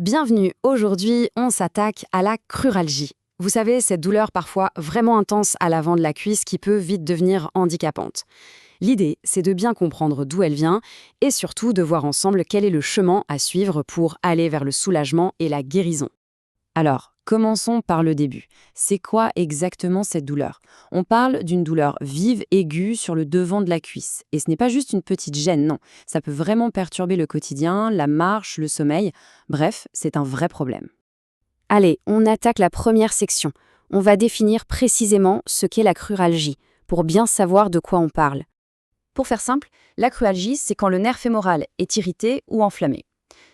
Bienvenue, aujourd'hui on s'attaque à la cruralgie. Vous savez, cette douleur parfois vraiment intense à l'avant de la cuisse qui peut vite devenir handicapante. L'idée, c'est de bien comprendre d'où elle vient et surtout de voir ensemble quel est le chemin à suivre pour aller vers le soulagement et la guérison. Alors, commençons par le début. C'est quoi exactement cette douleur? On parle d'une douleur vive, aiguë sur le devant de la cuisse. Et ce n'est pas juste une petite gêne, non. Ça peut vraiment perturber le quotidien, la marche, le sommeil. Bref, c'est un vrai problème. Allez, on attaque la première section. On va définir précisément ce qu'est la cruralgie, pour bien savoir de quoi on parle. Pour faire simple, la cruralgie, c'est quand le nerf fémoral est irrité ou enflammé.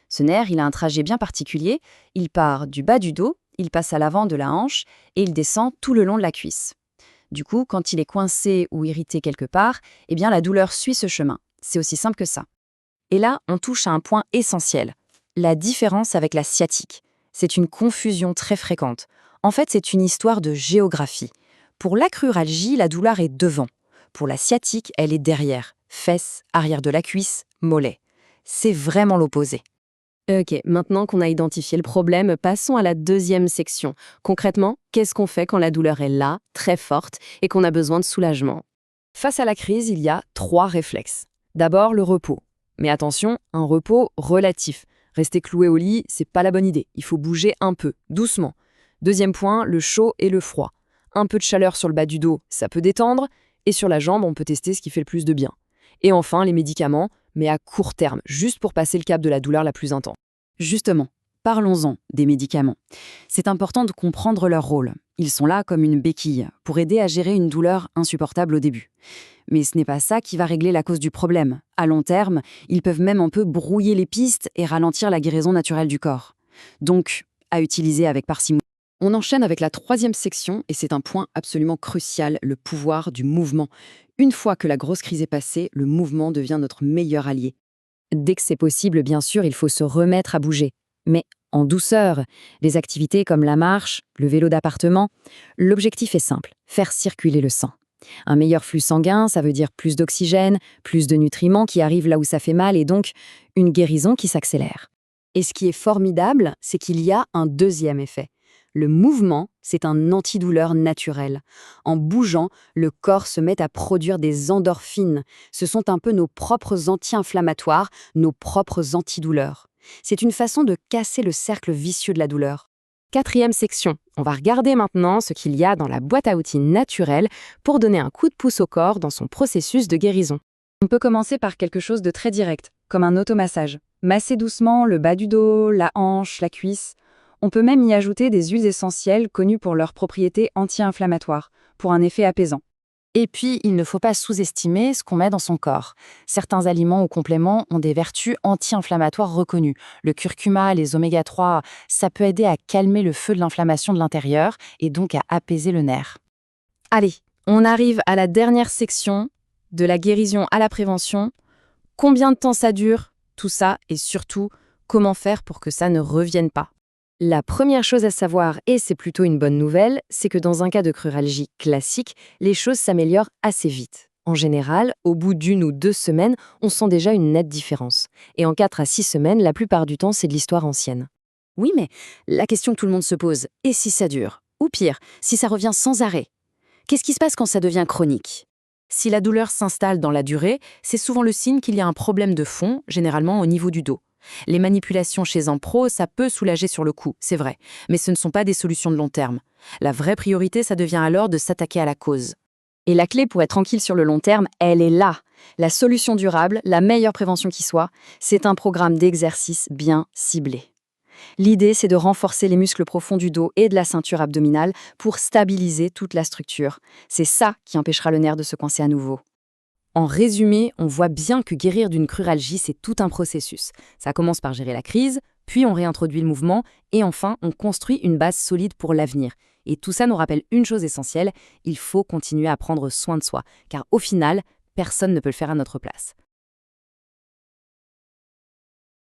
Ce nerf, il a un trajet bien particulier, il part du bas du dos, il passe à l'avant de la hanche et il descend tout le long de la cuisse. Du coup, quand il est coincé ou irrité quelque part, eh bien la douleur suit ce chemin. C'est aussi simple que ça. Et là, on touche à un point essentiel, la différence avec la sciatique. C'est une confusion très fréquente. En fait, c'est une histoire de géographie. Pour la cruralgie, la douleur est devant. Pour la sciatique, elle est derrière, fesses, arrière de la cuisse, mollet. C'est vraiment l'opposé. Ok, maintenant qu'on a identifié le problème, passons à la deuxième section. Concrètement, qu'est-ce qu'on fait quand la douleur est là, très forte, et qu'on a besoin de soulagement? Face à la crise, il y a 3 réflexes. D'abord, le repos. Mais attention, un repos relatif. Rester cloué au lit, c'est pas la bonne idée. Il faut bouger un peu, doucement. Deuxième point, le chaud et le froid. Un peu de chaleur sur le bas du dos, ça peut détendre, et sur la jambe, on peut tester ce qui fait le plus de bien. Et enfin, les médicaments, mais à court terme, juste pour passer le cap de la douleur la plus intense. Justement, parlons-en des médicaments. C'est important de comprendre leur rôle. Ils sont là comme une béquille, pour aider à gérer une douleur insupportable au début. Mais ce n'est pas ça qui va régler la cause du problème. À long terme, ils peuvent même un peu brouiller les pistes et ralentir la guérison naturelle du corps. Donc, à utiliser avec parcimonie. On enchaîne avec la 3e section, et c'est un point absolument crucial, le pouvoir du mouvement. Une fois que la grosse crise est passée, le mouvement devient notre meilleur allié. Dès que c'est possible, bien sûr, il faut se remettre à bouger. Mais en douceur, des activités comme la marche, le vélo d'appartement, l'objectif est simple, faire circuler le sang. Un meilleur flux sanguin, ça veut dire plus d'oxygène, plus de nutriments qui arrivent là où ça fait mal et donc une guérison qui s'accélère. Et ce qui est formidable, c'est qu'il y a un deuxième effet. Le mouvement, c'est un antidouleur naturel. En bougeant, le corps se met à produire des endorphines. Ce sont un peu nos propres anti-inflammatoires, nos propres antidouleurs. C'est une façon de casser le cercle vicieux de la douleur. 4e section. On va regarder maintenant ce qu'il y a dans la boîte à outils naturelle pour donner un coup de pouce au corps dans son processus de guérison. On peut commencer par quelque chose de très direct, comme un automassage. Masser doucement le bas du dos, la hanche, la cuisse. On peut même y ajouter des huiles essentielles connues pour leurs propriétés anti-inflammatoires, pour un effet apaisant. Et puis, il ne faut pas sous-estimer ce qu'on met dans son corps. Certains aliments ou compléments ont des vertus anti-inflammatoires reconnues. Le curcuma, les oméga-3, ça peut aider à calmer le feu de l'inflammation de l'intérieur et donc à apaiser le nerf. Allez, on arrive à la dernière section, de la guérison à la prévention. Combien de temps ça dure? Tout ça et surtout, comment faire pour que ça ne revienne pas? La première chose à savoir, et c'est plutôt une bonne nouvelle, c'est que dans un cas de cruralgie classique, les choses s'améliorent assez vite. En général, au bout d'1 ou 2 semaines, on sent déjà une nette différence. Et en 4 à 6 semaines, la plupart du temps, c'est de l'histoire ancienne. Oui, mais la question que tout le monde se pose, et si ça dure? Ou pire, si ça revient sans arrêt? Qu'est-ce qui se passe quand ça devient chronique? Si la douleur s'installe dans la durée, c'est souvent le signe qu'il y a un problème de fond, généralement au niveau du dos. Les manipulations chez un pro, ça peut soulager sur le coup, c'est vrai, mais ce ne sont pas des solutions de long terme. La vraie priorité, ça devient alors de s'attaquer à la cause. Et la clé pour être tranquille sur le long terme, elle est là. La solution durable, la meilleure prévention qui soit, c'est un programme d'exercice bien ciblé. L'idée, c'est de renforcer les muscles profonds du dos et de la ceinture abdominale pour stabiliser toute la structure. C'est ça qui empêchera le nerf de se coincer à nouveau. En résumé, on voit bien que guérir d'une cruralgie, c'est tout un processus. Ça commence par gérer la crise, puis on réintroduit le mouvement, et enfin, on construit une base solide pour l'avenir. Et tout ça nous rappelle une chose essentielle, il faut continuer à prendre soin de soi, car au final, personne ne peut le faire à notre place.